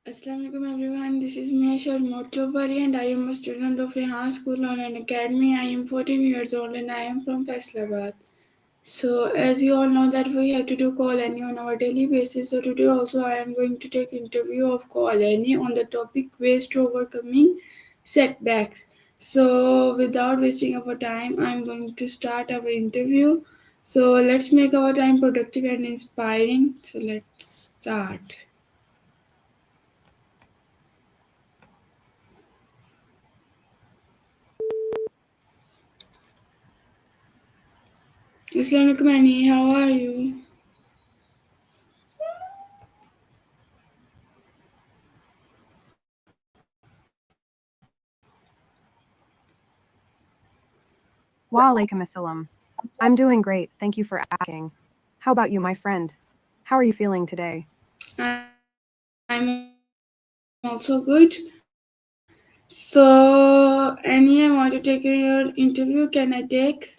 Assalamualaikum everyone, this is Meheshwar Motobari and I am a student of Rehan School Online Academy. I am 14 years old and I am from Faisalabad. So as you all know that we have to do call any on our daily basis. So today also I am going to take interview of call any on the topic ways to overcoming setbacks. So without wasting our time, I am going to start our interview. So let's make our time productive and inspiring. So let's start. Assalamualaikum Annie, how are you? Wa alaikum assalam. I'm doing great, thank you for asking. How about you, my friend? How are you feeling today? I'm also good. So, Annie, I want to take your interview. Can I take?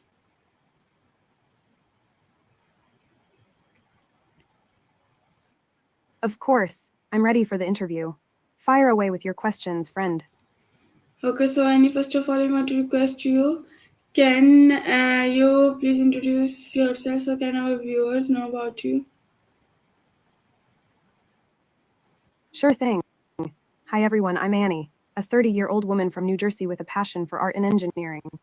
Of course, I'm ready for the interview. Fire away with your questions, friend. Okay, so Annie, first of all, I want to request you. Can you please introduce yourself so can our viewers know about you? Sure thing. Hi everyone, I'm Annie, a 30-year-old woman from New Jersey with a passion for art and engineering.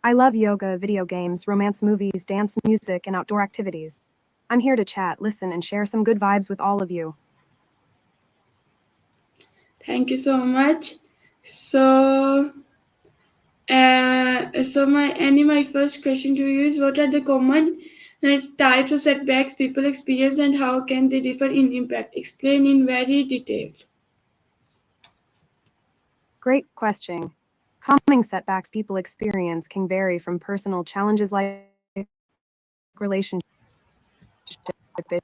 I love yoga, video games, romance movies, dance music, and outdoor activities. I'm here to chat, listen, and share some good vibes with all of you. Thank you so much. So, my first question to you is: what are the common types of setbacks people experience, and how can they differ in impact? Explain in very detail. Great question. Common setbacks people experience can vary from personal challenges like relationship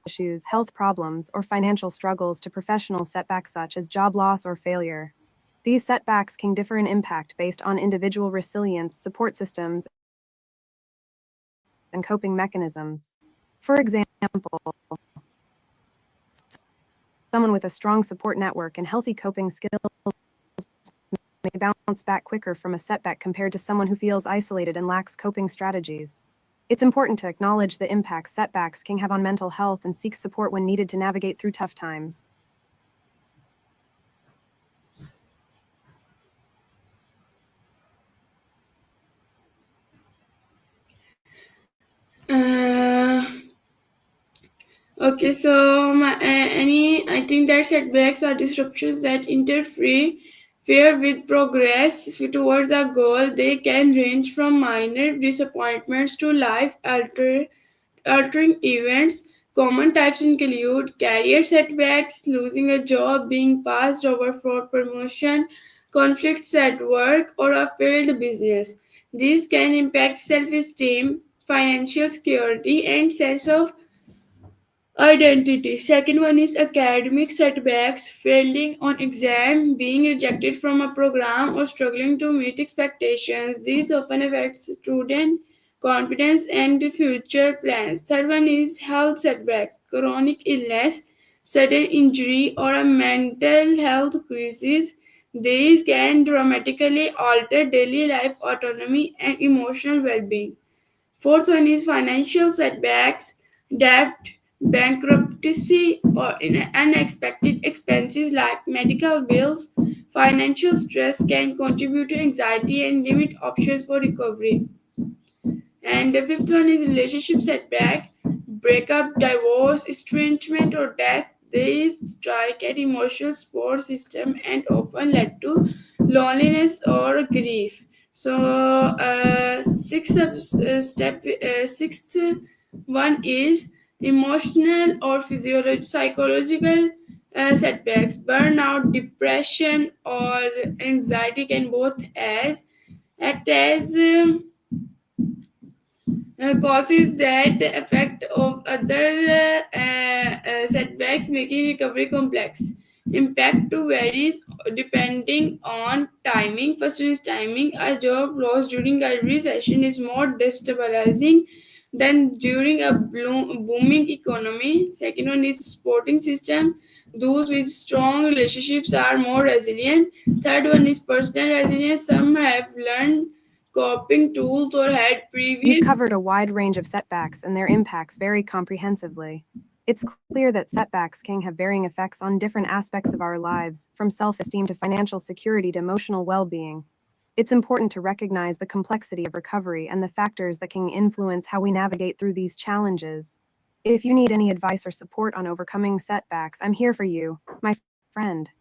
issues, health problems, or financial struggles to professional setbacks such as job loss or failure. These setbacks can differ in impact based on individual resilience, support systems, and coping mechanisms. For example, someone with a strong support network and healthy coping skills may bounce back quicker from a setback compared to someone who feels isolated and lacks coping strategies. It's important to acknowledge the impact setbacks can have on mental health and seek support when needed to navigate through tough times. Uh, okay, so I think that setbacks are disruptions that interfere with progress towards a goal. They can range from minor disappointments to altering events. Common types include career setbacks, losing a job, being passed over for promotion, conflicts at work, or a failed business. These can impact self esteem, financial security, and sense of identity. Second one is academic setbacks, failing on exam, being rejected from a program, or struggling to meet expectations. These often affect student confidence and future plans. Third one is health setbacks, chronic illness, sudden injury, or a mental health crisis. These can dramatically alter daily life autonomy and emotional well-being. Fourth one is financial setbacks, debt, bankruptcy, or unexpected expenses like medical bills. Financial stress can contribute to anxiety and limit options for recovery. And the fifth one is relationship setback, breakup, divorce, estrangement, or death. These strike at emotional support system and often lead to loneliness or grief. So, sixth one is emotional or psychological setbacks. Burnout, depression, or anxiety can both as act as causes that the effect of other setbacks, making recovery complex. Impact to varies depending on timing. First one is timing. A job loss during a recession is more destabilizing Then during a booming economy. Second one is sporting system. Those with strong relationships are more resilient. Third one is personal resilience. Some have learned coping tools or had You've previous. covered a wide range of setbacks and their impacts very comprehensively. It's clear that setbacks can have varying effects on different aspects of our lives, from self esteem to financial security to emotional well being. It's important to recognize the complexity of recovery and the factors that can influence how we navigate through these challenges. If you need any advice or support on overcoming setbacks, I'm here for you, my friend.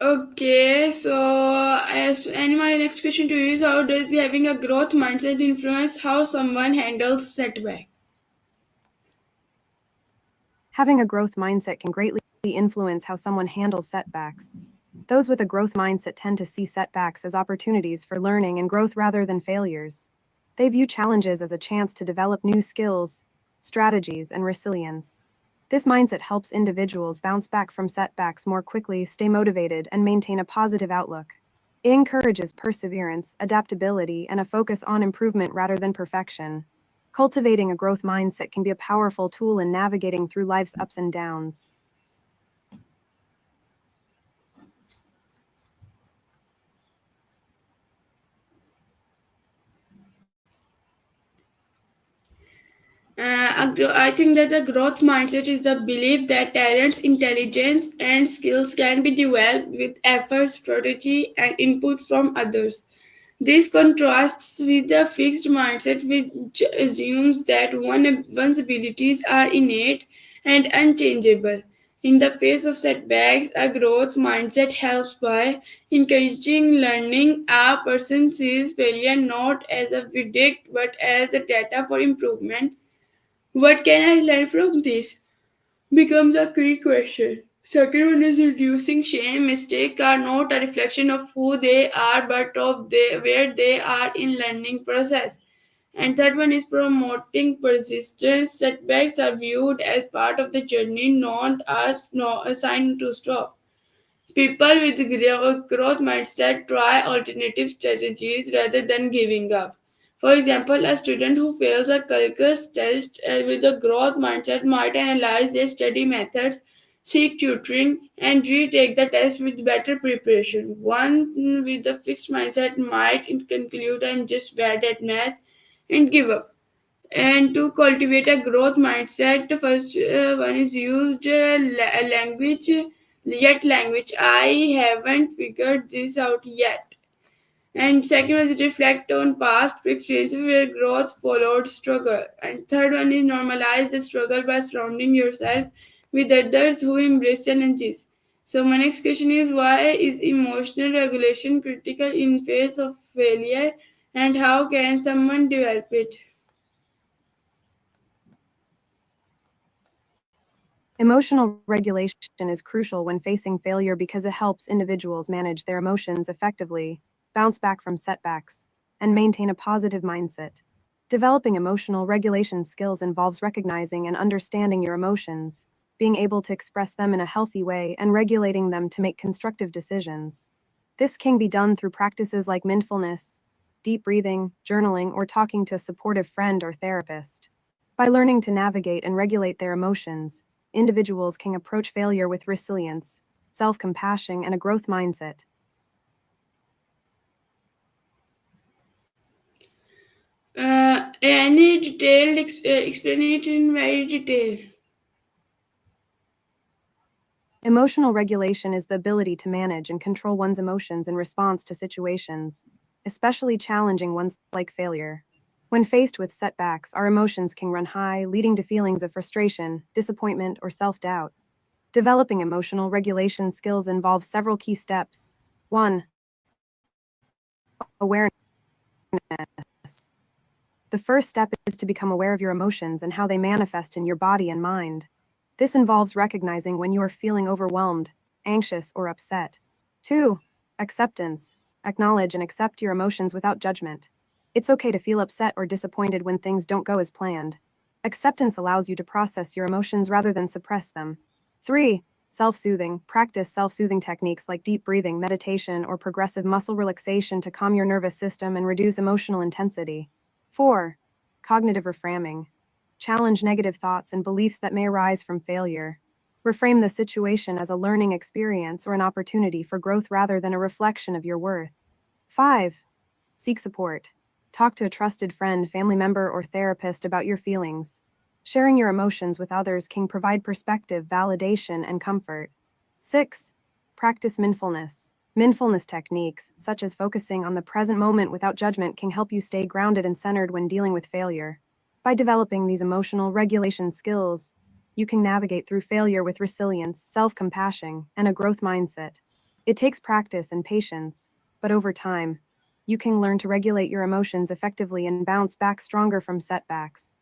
Okay, so my next question to you is, how does having a growth mindset influence how someone handles setback? Having a growth mindset can greatly influence how someone handles setbacks. Those with a growth mindset tend to see setbacks as opportunities for learning and growth rather than failures. They view challenges as a chance to develop new skills, strategies, and resilience. This mindset helps individuals bounce back from setbacks more quickly, stay motivated, and maintain a positive outlook. It encourages perseverance, adaptability, and a focus on improvement rather than perfection. Cultivating a growth mindset can be a powerful tool in navigating through life's ups and downs. I think that the growth mindset is the belief that talents, intelligence, and skills can be developed with effort, strategy, and input from others. This contrasts with the fixed mindset, which assumes that one's abilities are innate and unchangeable. In the face of setbacks, a growth mindset helps by encouraging learning. A person sees failure not as a verdict but as a data for improvement. What can I learn from this? Becomes a key question. Second one is reducing shame. Mistakes are not a reflection of who they are, but of where they are in learning process. And third one is promoting persistence. Setbacks are viewed as part of the journey, not as a sign to stop. People with growth mindset try alternative strategies rather than giving up. For example, a student who fails a calculus test with a growth mindset might analyze their study methods, seek tutoring, and retake the test with better preparation. One with a fixed mindset might conclude, I'm just bad at math, and give up. And to cultivate a growth mindset, the first one is used language, yet language. I haven't figured this out yet. And second one is reflect on past experiences where growth followed struggle. And third one is normalize the struggle by surrounding yourself with others who embrace challenges. So my next question is, why is emotional regulation critical in face of failure, and how can someone develop it? Emotional regulation is crucial when facing failure because it helps individuals manage their emotions effectively, bounce back from setbacks, and maintain a positive mindset. Developing emotional regulation skills involves recognizing and understanding your emotions, being able to express them in a healthy way, and regulating them to make constructive decisions. This can be done through practices like mindfulness, deep breathing, journaling, or talking to a supportive friend or therapist. By learning to navigate and regulate their emotions, individuals can approach failure with resilience, self compassion, and a growth mindset. Any detailed explain it in very detail. Emotional regulation is the ability to manage and control one's emotions in response to situations, especially challenging ones like failure. When faced with setbacks, our emotions can run high, leading to feelings of frustration, disappointment, or self doubt. Developing emotional regulation skills involves several key steps. 1. Awareness. The first step is to become aware of your emotions and how they manifest in your body and mind. This involves recognizing when you are feeling overwhelmed, anxious, or upset. 2. Acceptance. Acknowledge and accept your emotions without judgment. It's okay to feel upset or disappointed when things don't go as planned. Acceptance allows you to process your emotions rather than suppress them. 3. Self soothing. Practice self soothing techniques like deep breathing, meditation, or progressive muscle relaxation to calm your nervous system and reduce emotional intensity. 4. Cognitive reframing. Challenge negative thoughts and beliefs that may arise from failure. Reframe the situation as a learning experience or an opportunity for growth rather than a reflection of your worth. 5. Seek support. Talk to a trusted friend, family member, or therapist about your feelings. Sharing your emotions with others can provide perspective, validation, and comfort. 6. Practice mindfulness. Mindfulness techniques, such as focusing on the present moment without judgment, can help you stay grounded and centered when dealing with failure. By developing these emotional regulation skills, you can navigate through failure with resilience, self compassion, and a growth mindset. It takes practice and patience, but over time, you can learn to regulate your emotions effectively and bounce back stronger from setbacks.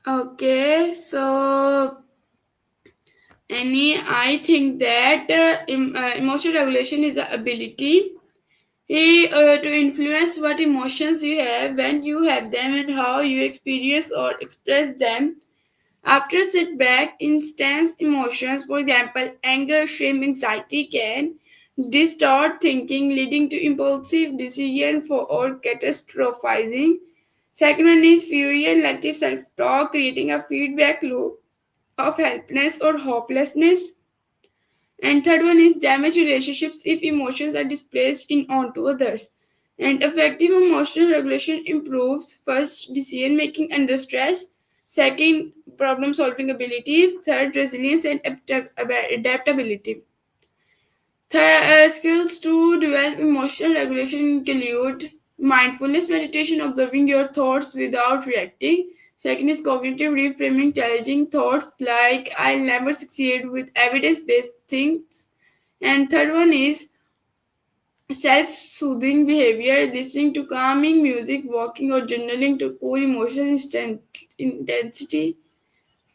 Okay, so I think that emotional regulation is the ability to influence what emotions you have, when you have them, and how you experience or express them. After a setback, intense emotions, for example, anger, shame, anxiety, can distort thinking, leading to impulsive decision for or catastrophizing. Second one is fury and negative self-talk, creating a feedback loop of helplessness or hopelessness. And third one is damage relationships if emotions are displaced in onto others. And effective emotional regulation improves first decision making under stress, second problem solving abilities, third resilience and adaptability. Skills to develop emotional regulation include mindfulness meditation, observing your thoughts without reacting. Second is cognitive reframing, challenging thoughts like I'll never succeed with evidence based things. And third one is self-soothing behavior, listening to calming music, walking or journaling to cool emotional intensity.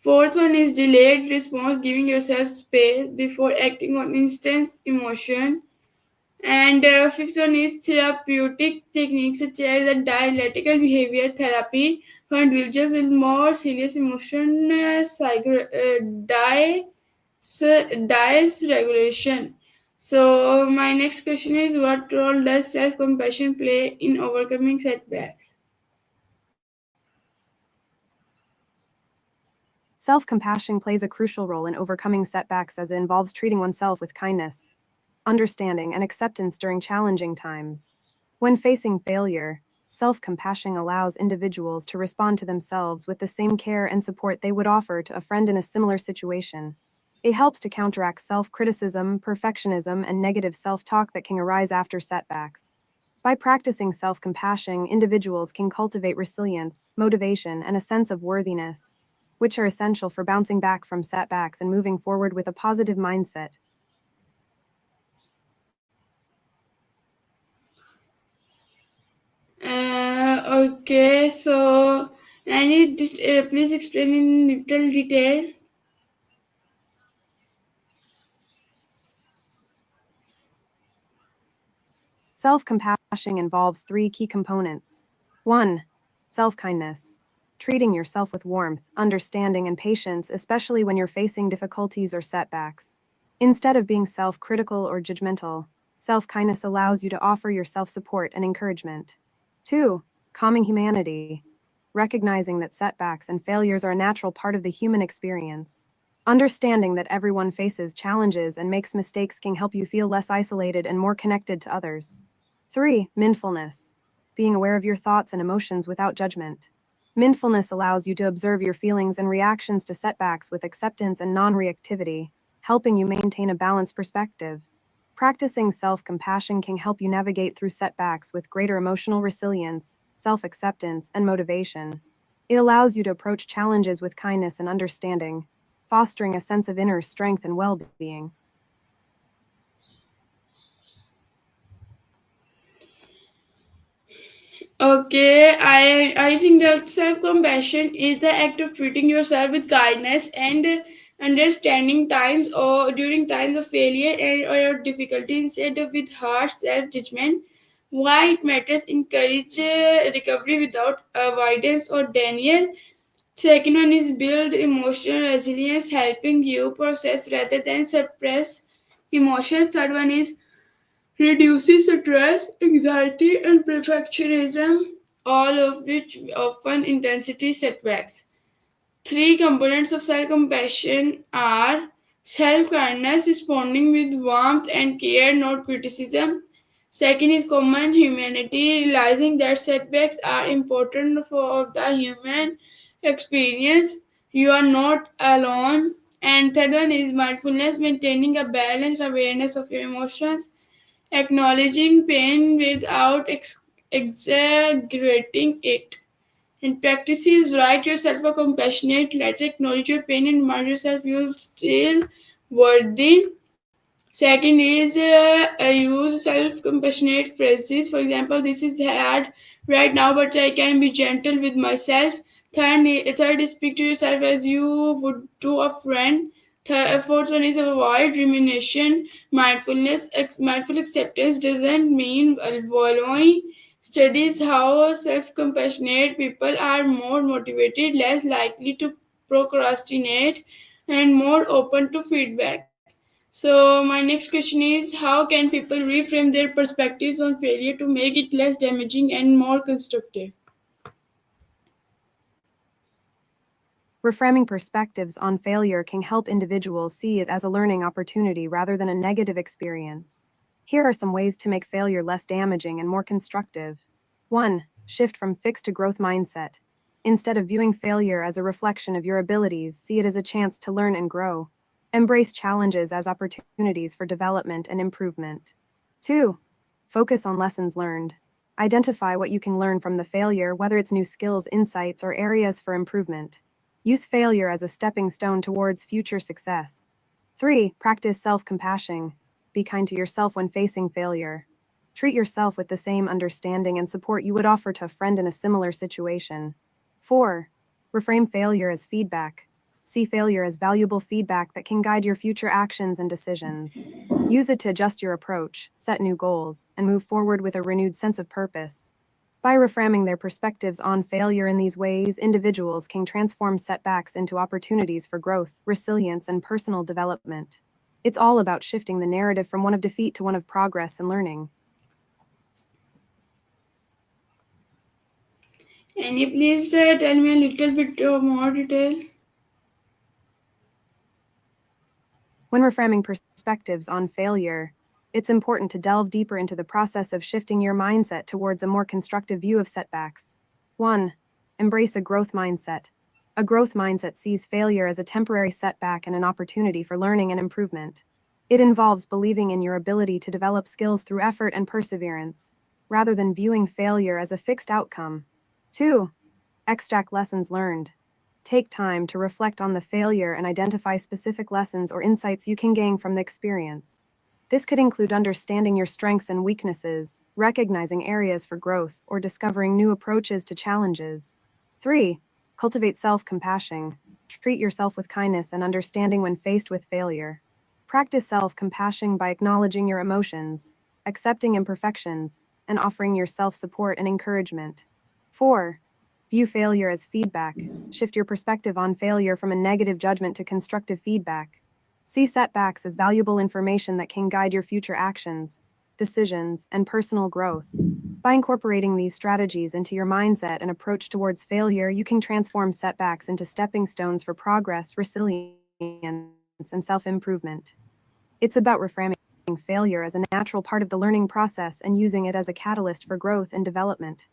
Fourth one is delayed response, giving yourself space before acting on instant emotion. And fifth one is therapeutic techniques such as the dialectical behavior therapy for individuals with more serious emotion, dysregulation. So my next question is, what role does self-compassion play in overcoming setbacks? Self compassion plays a crucial role in overcoming setbacks as it involves treating oneself with kindness, understanding, and acceptance during challenging times. When facing failure, self compassion allows individuals to respond to themselves with the same care and support they would offer to a friend in a similar situation. It helps to counteract self criticism, perfectionism, and negative self talk that can arise after setbacks. By practicing self compassion, individuals can cultivate resilience, motivation, and a sense of worthiness, which are essential for bouncing back from setbacks and moving forward with a positive mindset. Okay, so please explain in little detail. Self compassion involves three key components. 1. Self kindness. Treating yourself with warmth, understanding, and patience, especially when you're facing difficulties or setbacks. Instead of being self critical or judgmental, self kindness allows you to offer yourself support and encouragement. 2. Calming humanity. Recognizing that setbacks and failures are a natural part of the human experience. Understanding that everyone faces challenges and makes mistakes can help you feel less isolated and more connected to others. 3. Mindfulness. Being aware of your thoughts and emotions without judgment. Mindfulness allows you to observe your feelings and reactions to setbacks with acceptance and non reactivity, helping you maintain a balanced perspective. Practicing self compassion can help you navigate through setbacks with greater emotional resilience, self acceptance, and motivation. It allows you to approach challenges with kindness and understanding, fostering a sense of inner strength and well being. Okay, I think that self compassion is the act of treating yourself with kindness and understanding times or during times of failure and or difficulty instead of with harsh self judgment. Why it matters: encourage recovery without avoidance or denial. Second one is build emotional resilience, helping you process rather than suppress emotions. Third one is reduces stress, anxiety, and perfectionism, all of which often intensity setbacks. Three components of self compassion are self kindness, responding with warmth and care, not criticism. Second is common humanity, realizing that setbacks are important for the human experience. You are not alone. And third one is mindfulness, maintaining a balanced awareness of your emotions, acknowledging pain without exaggerating it. And practices write yourself a compassionate letter, acknowledge your pain, and remind yourself you're still worthy. Second is use self compassionate phrases. For example, this is hard right now, but I can be gentle with myself. Third is speak to yourself as you would to a friend. Fourth one is avoid rumination. Mindful acceptance doesn't mean wallowing. Studies how self compassionate people are more motivated, less likely to procrastinate, and more open to feedback. So, my next question is: how can people reframe their perspectives on failure to make it less damaging and more constructive? Reframing perspectives on failure can help individuals see it as a learning opportunity rather than a negative experience. Here are some ways to make failure less damaging and more constructive. 1. Shift from fixed to growth mindset. Instead of viewing failure as a reflection of your abilities, see it as a chance to learn and grow. Embrace challenges as opportunities for development and improvement. 2. Focus on lessons learned. Identify what you can learn from the failure, whether it's new skills, insights, or areas for improvement. Use failure as a stepping stone towards future success. 3. Practice self-compassion. Be kind to yourself when facing failure. Treat yourself with the same understanding and support you would offer to a friend in a similar situation. 4. Reframe failure as feedback. See failure as valuable feedback that can guide your future actions and decisions. Use it to adjust your approach, set new goals, and move forward with a renewed sense of purpose. By reframing their perspectives on failure in these ways, individuals can transform setbacks into opportunities for growth, resilience, and personal development. It's all about shifting the narrative from one of defeat to one of progress and learning. Can you please tell me a little bit more detail? When reframing perspectives on failure, it's important to delve deeper into the process of shifting your mindset towards a more constructive view of setbacks. 1. Embrace a growth mindset. A growth mindset sees failure as a temporary setback and an opportunity for learning and improvement. It involves believing in your ability to develop skills through effort and perseverance, rather than viewing failure as a fixed outcome. 2. Extract lessons learned. Take time to reflect on the failure and identify specific lessons or insights you can gain from the experience. This could include understanding your strengths and weaknesses, recognizing areas for growth, or discovering new approaches to challenges. 3. Cultivate self-compassion. Treat yourself with kindness and understanding when faced with failure. Practice self-compassion by acknowledging your emotions, accepting imperfections, and offering yourself support and encouragement. 4. View failure as feedback. Shift your perspective on failure from a negative judgment to constructive feedback. See setbacks as valuable information that can guide your future actions, decisions, and personal growth. By incorporating these strategies into your mindset and approach towards failure, you can transform setbacks into stepping stones for progress, resilience, and self-improvement. It's about reframing failure as a natural part of the learning process and using it as a catalyst for growth and development.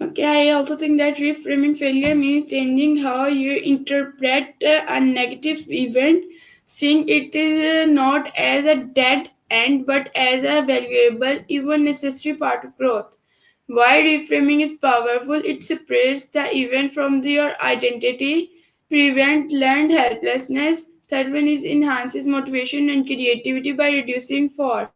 Okay, I also think that reframing failure means changing how you interpret a negative event, seeing it is not as a dead end but as a valuable, even necessary part of growth. Why reframing is powerful: it separates the event from your identity, prevent learned helplessness. Third one is enhances motivation and creativity by reducing for.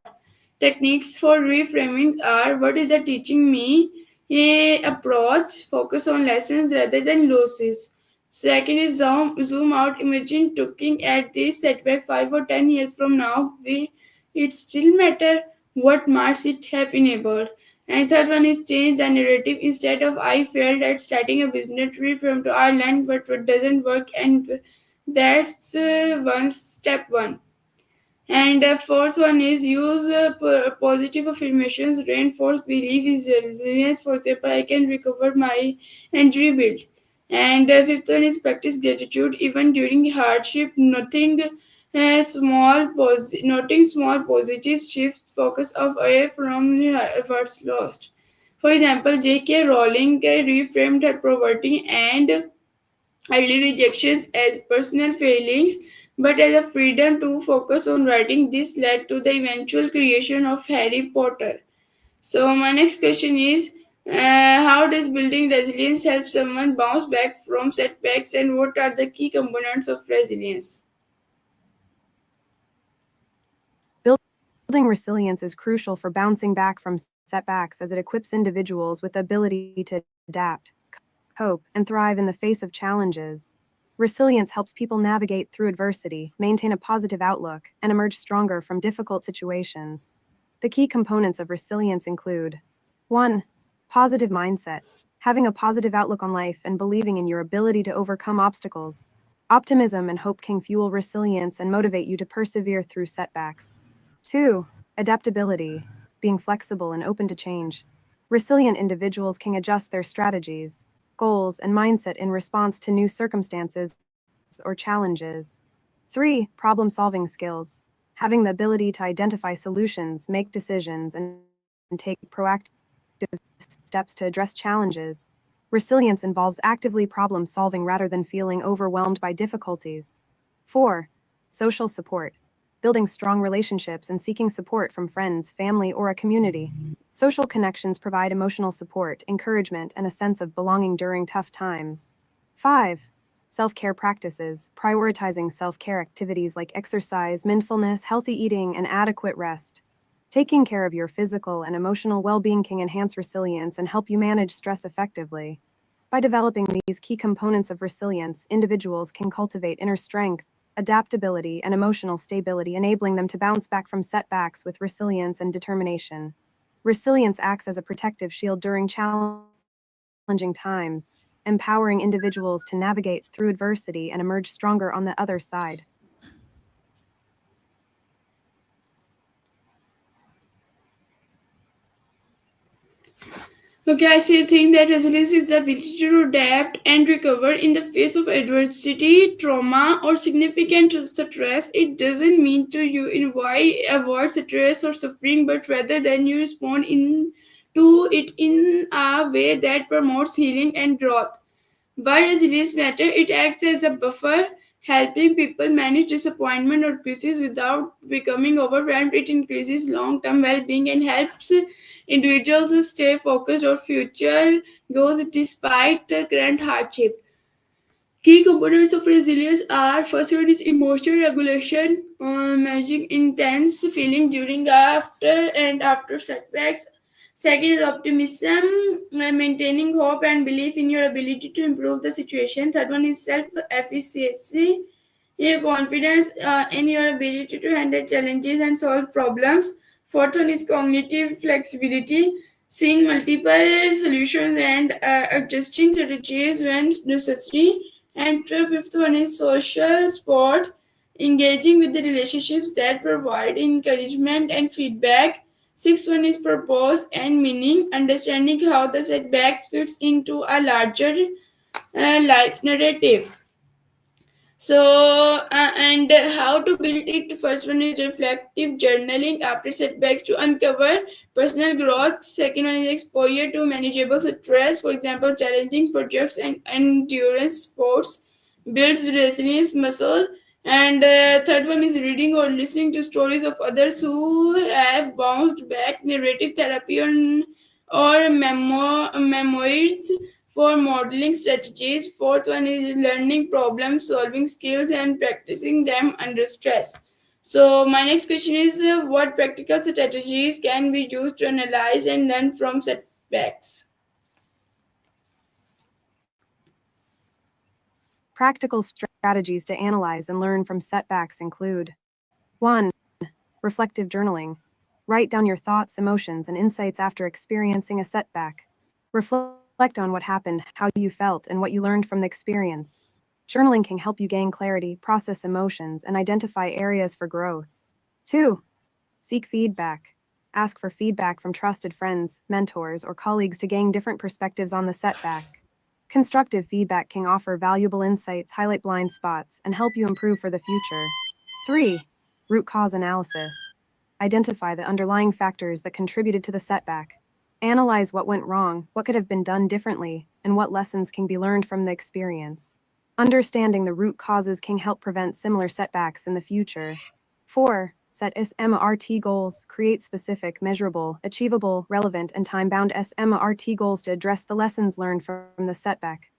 Techniques for reframing are: what is it teaching me? A approach, focus on lessons rather than losses. Second is zoom out. Imagine looking at this setback 5 or 10 years from now. We it still matter what marks it have enabled. And third one is change the narrative. Instead of I failed at starting a business from to I learned but what doesn't work, and that's one step one. And the fourth one is use positive affirmations, reinforce belief is resilience. For example, I can recover my and rebuild. And fifth one is practice gratitude even during hardship. Noting small positive shifts focus of away from efforts lost. For example, J.K. Rowling reframed her poverty and early rejections as personal failings, but as a freedom to focus on writing. This led to the eventual creation of Harry Potter. So, my next question is how does building resilience help someone bounce back from setbacks, and what are the key components of resilience? Building resilience is crucial for bouncing back from setbacks as it equips individuals with the ability to adapt, cope, and thrive in the face of challenges. Resilience helps people navigate through adversity, maintain a positive outlook, and emerge stronger from difficult situations. The key components of resilience include 1. Positive mindset. Having a positive outlook on life and believing in your ability to overcome obstacles. Optimism and hope can fuel resilience and motivate you to persevere through setbacks. 2. Adaptability. Being flexible and open to change. Resilient individuals can adjust their strategies, goals, and mindset in response to new circumstances or challenges. 3. Problem solving skills. Having the ability to identify solutions, make decisions, and take proactive steps to address challenges. Resilience involves actively problem solving rather than feeling overwhelmed by difficulties. 4. Social support. Building strong relationships and seeking support from friends, family, or a community. Social connections provide emotional support, encouragement, and a sense of belonging during tough times. 5. Self care practices. Prioritizing self care activities like exercise, mindfulness, healthy eating, and adequate rest. Taking care of your physical and emotional well being can enhance resilience and help you manage stress effectively. By developing these key components of resilience, individuals can cultivate inner strength, adaptability, and emotional stability, enabling them to bounce back from setbacks with resilience and determination. Resilience acts as a protective shield during challenging times, empowering individuals to navigate through adversity and emerge stronger on the other side. Okay, I see think that resilience is the ability to adapt and recover in the face of adversity, trauma, or significant stress. It doesn't mean to you avoid stress or suffering, but rather than you respond to it in a way that promotes healing and growth. Why resilience matter? It acts as a buffer, helping people manage disappointment or crisis without becoming overwhelmed. It increases long-term well-being and helps individuals stay focused on future goals despite the current hardship. Key components of resilience are first one is emotional regulation, managing intense feeling during after setbacks. Second is optimism, maintaining hope and belief in your ability to improve the situation. Third one is self efficacy, your confidence in your ability to handle challenges and solve problems. Fourth one is cognitive flexibility, seeing multiple solutions and adjusting strategies when necessary. And the fifth one is social support, engaging with the relationships that provide encouragement and feedback. Sixth one is purpose and meaning, understanding how the setback fits into a larger life narrative. So, and how to build it. First one is reflective journaling after setbacks to uncover personal growth. Second one is exposure to manageable stress. For example, challenging projects and endurance sports builds resilience muscle. And third one is reading or listening to stories of others who have bounced back. Narrative therapy or memoirs for modeling strategies. Fourth one is learning problem solving skills and practicing them under stress. So my next question is what practical strategies can be used to analyze and learn from setbacks? Practical strategies to analyze and learn from setbacks include 1. Reflective journaling. Write down your thoughts, emotions, and insights after experiencing a setback. Reflect on what happened, how you felt, and what you learned from the experience. Journaling can help you gain clarity, process emotions, and identify areas for growth. 2. Seek feedback. Ask for feedback from trusted friends, mentors, or colleagues to gain different perspectives on the setback. Constructive feedback can offer valuable insights, highlight blind spots, and help you improve for the future. 3. Root cause analysis. Identify the underlying factors that contributed to the setback. Analyze what went wrong, what could have been done differently, and what lessons can be learned from the experience. Understanding the root causes can help prevent similar setbacks in the future. 4. Set SMART goals. Create specific, measurable, achievable, relevant, and time-bound SMART goals to address the lessons learned from the setback.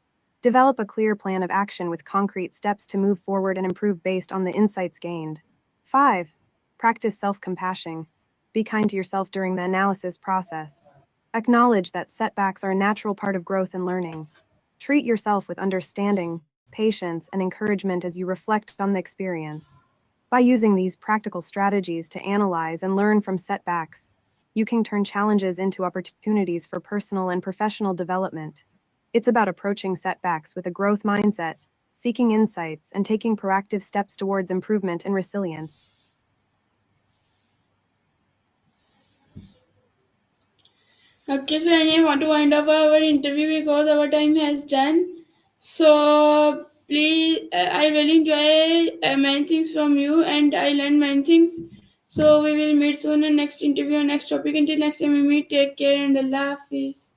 Develop a clear plan of action with concrete steps to move forward and improve based on the insights gained. 5. Practice self-compassion. Be kind to yourself during the analysis process. Acknowledge that setbacks are a natural part of growth and learning. Treat yourself with understanding, patience, and encouragement as you reflect on the experience. By using these practical strategies to analyze and learn from setbacks, you can turn challenges into opportunities for personal and professional development. It's about approaching setbacks with a growth mindset, seeking insights, and taking proactive steps towards improvement and resilience. Okay, so I want to wind up our interview because our time has done. So please, I really enjoy many things from you, and I learned many things. So we will meet soon in next interview or next topic. Until next time we meet, take care and Allah Hafiz.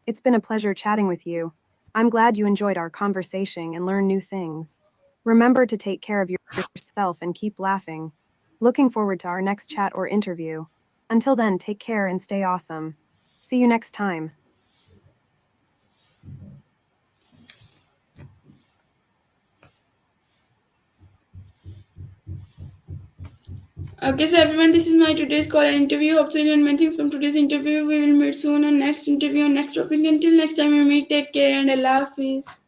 It's been a pleasure chatting with you. I'm glad you enjoyed our conversation and learned new things. Remember to take care of yourself and keep laughing. Looking forward to our next chat or interview. Until then, take care and stay awesome. See you next time. Okay, so everyone, this is my today's call and interview. Hope you learned many things from today's interview. We will meet soon on next interview on next topic. Until next time we meet, take care and Allah Hafiz.